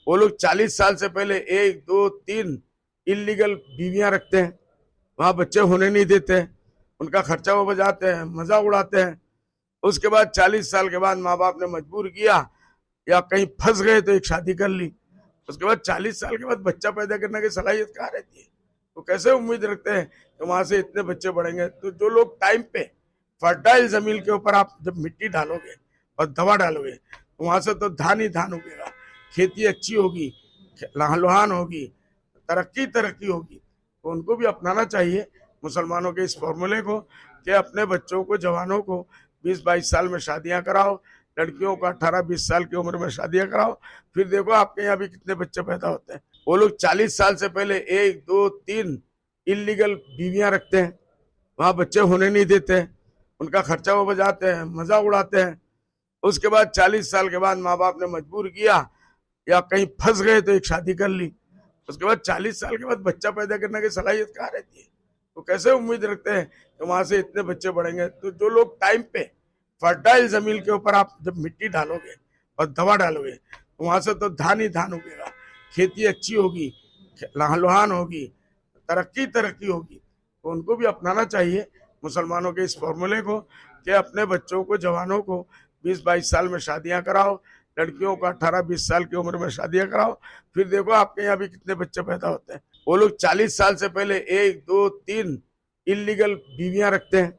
वो लोग 40 साल से पहले 1 2 3 इलीगल बीवियां रखते हैं, वहां बच्चे होने नहीं देते हैं, उनका खर्चा वो बजाते हैं, मजा उड़ाते हैं। उसके बाद 40 साल के बाद माँ बाप ने मजबूर किया या कहीं फंस गए तो एक शादी कर ली। उसके बाद 40 साल के बाद बच्चा पैदा करने की सलाहियत कहाँ रहती है? तो कैसे उम्मीद रखते हैं कि वहां से इतने बच्चे बढ़ेंगे? तो जो लोग टाइम पे फर्टाइल जमीन के ऊपर आप जब मिट्टी डालोगे और दवा डालोगे तो वहां से तो धान ही धान उगेगा, खेती अच्छी होगी, लहलहान होगी, तरक्की तरक्की होगी। तो उनको भी अपनाना चाहिए मुसलमानों के इस फॉर्मूले को कि अपने बच्चों को, जवानों को 20-22 साल में शादियां कराओ, लड़कियों को 18-20 साल की उम्र में शादियां कराओ, फिर देखो आपके यहाँ भी कितने बच्चे पैदा होते हैं। वो लोग 40 साल से पहले 1 2 3 इलीगल बीवियां रखते हैं, वहां बच्चे होने नहीं देते हैं, उनका खर्चा वो बजाते हैं, मजा उड़ाते हैं। उसके बाद 40 साल के बाद माँ बाप ने मजबूर किया या कहीं फंस गए तो एक शादी कर ली। उसके बाद 40 साल के बाद बच्चा पैदा करने की सलाहियत कहाँ रहती है? तो कैसे उम्मीद रखते हैं कि वहां से इतने बच्चे बढ़ेंगे? तो जो लोग टाइम पे फर्टाइल जमीन के ऊपर आप जब मिट्टी डालोगे और दवा डालोगे तो वहां से तो धान ही धान उगेगा, खेती अच्छी होगी, लहलहान होगी, तरक्की तरक्की होगी। तो उनको भी अपनाना चाहिए मुसलमानों के इस फॉर्मूले को कि अपने बच्चों को, जवानों को 20-22 साल में शादियां कराओ, लड़कियों को 18-20 साल की उम्र में शादियां कराओ, फिर देखो आपके यहाँ भी कितने बच्चे पैदा होते हैं। वो लोग 40 साल से पहले 1 2 3 इलीगल बीवियां रखते हैं,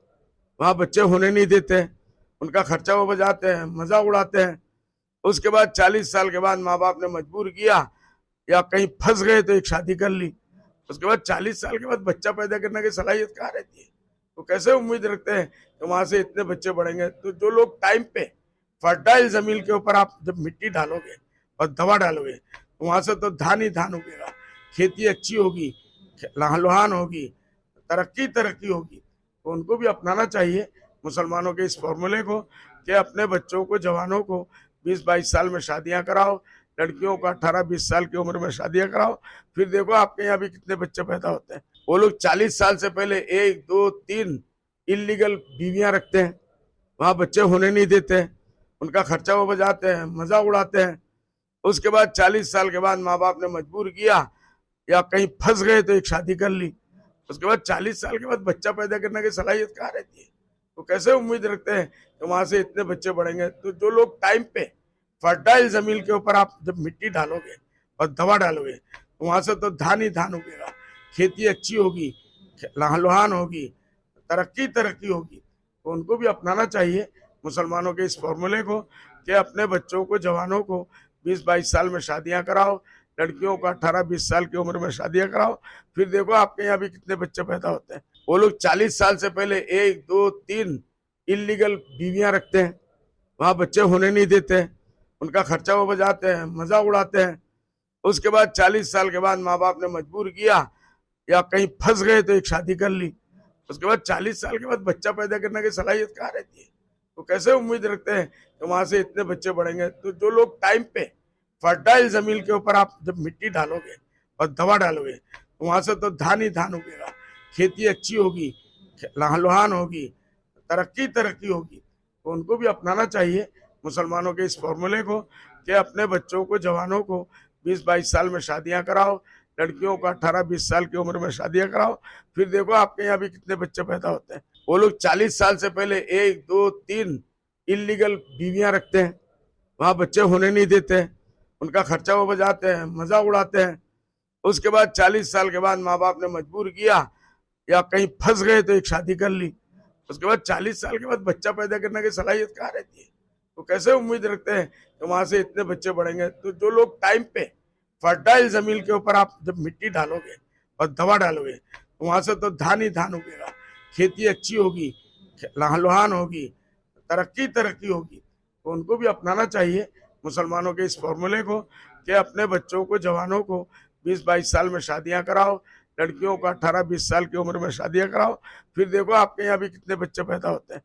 वहां बच्चे होने नहीं देते हैं, उनका खर्चा वो बजाते हैं, मजा उड़ाते हैं। उसके बाद 40 साल के बाद माँ बाप ने मजबूर किया या कहीं फंस गए तो एक शादी कर ली। उसके बाद 40 साल के बाद बच्चा पैदा करने की सलाहियत कहाँ रहती है? तो कैसे उम्मीद रखते हैं कि वहां से इतने बच्चे बढ़ेंगे? तो जो लोग टाइम पे फर्टाइल जमीन के ऊपर आप जब मिट्टी डालोगे और दवा डालोगे तो वहां से तो धान ही धान उगेगा, खेती अच्छी होगी, लहलहान होगी, तरक्की तरक्की होगी। तो उनको भी अपनाना चाहिए मुसलमानों के इस फॉर्मूले को कि अपने बच्चों को, जवानों को 20-22 साल में शादियां कराओ, लड़कियों को 18-20 साल की उम्र में शादियां कराओ, फिर देखो आपके यहाँ भी कितने बच्चे पैदा होते हैं। वो लोग 40 साल से पहले 1 2 3 इलीगल बीवियां रखते हैं, वहां बच्चे होने नहीं देते हैं, उनका खर्चा वो बजाते हैं, मजा उड़ाते हैं। उसके बाद 40 साल के बाद माँ बाप ने मजबूर किया या कहीं फंस गए तो एक शादी कर ली। उसके बाद 40 साल के बाद बच्चा पैदा करने की सलाहियत कहाँ रहती है? तो कैसे उम्मीद रखते हैं कि वहां से इतने बच्चे बढ़ेंगे? तो जो लोग टाइम पे फर्टाइल जमीन के ऊपर आप जब मिट्टी डालोगे और दवा डालोगे तो वहां से तो धान ही धान उगेगा, खेती अच्छी होगी, लहलहान होगी, तरक्की तरक्की होगी। तो उनको भी अपनाना चाहिए मुसलमानों के इस फॉर्मूले को कि अपने बच्चों को, जवानों को 20-22 साल में शादियां कराओ, लड़कियों को 18-20 साल की उम्र में शादियां कराओ, फिर देखो आपके यहाँ भी कितने बच्चे पैदा होते हैं। वो लोग 40 साल से पहले 1 2 3 इलीगल बीवियां रखते हैं, वहां बच्चे होने नहीं देते हैं, उनका खर्चा वो बजाते हैं, मजा उड़ाते हैं। उसके बाद 40 साल के बाद माँ बाप ने मजबूर किया या कहीं फंस गए तो एक शादी कर ली। उसके बाद 40 साल के बाद बच्चा पैदा करने की सलाहियत कहाँ रहती है? तो कैसे उम्मीद रखते हैं कि वहां से इतने बच्चे बढ़ेंगे? तो जो लोग टाइम पे फर्टाइल जमीन के ऊपर आप जब मिट्टी डालोगे और दवा डालोगे तो वहां से तो धान ही धान उगेगा, खेती अच्छी होगी, लहलहान होगी, तरक्की तरक्की होगी। तो उनको भी अपनाना चाहिए मुसलमानों के इस फॉर्मूले को कि अपने बच्चों को, जवानों को 20-22 साल में शादियां कराओ, लड़कियों को 18-20 साल की उम्र में शादियां कराओ, फिर देखो आपके यहाँ भी कितने बच्चे पैदा होते हैं। वो लोग 40 साल से पहले 1 2 3 इलीगल बीवियां रखते हैं, वहां बच्चे होने नहीं देते हैं, उनका खर्चा वो बजाते हैं, मजा उड़ाते हैं। उसके बाद 40 साल के बाद माँ बाप ने मजबूर किया या कहीं फंस गए तो एक शादी कर ली। उसके बाद 40 साल के बाद बच्चा पैदा करने की सलाहियत कहाँ रहती है? तो कैसे उम्मीद रखते हैं कि वहां से इतने बच्चे बढ़ेंगे? तो जो लोग टाइम पे फर्टाइल जमीन के ऊपर आप जब मिट्टी डालोगे और दवा डालोगे तो वहां से तो धान ही धान उगेगा, खेती अच्छी होगी, लहलहान होगी, तरक्की तरक्की होगी। तो उनको भी अपनाना चाहिए मुसलमानों के इस फॉर्मूले को कि अपने बच्चों को, जवानों को 20-22 साल में शादियां कराओ, लड़कियों को 18-20 साल की उम्र में शादियां कराओ, फिर देखो आपके यहाँ भी कितने बच्चे पैदा होते हैं।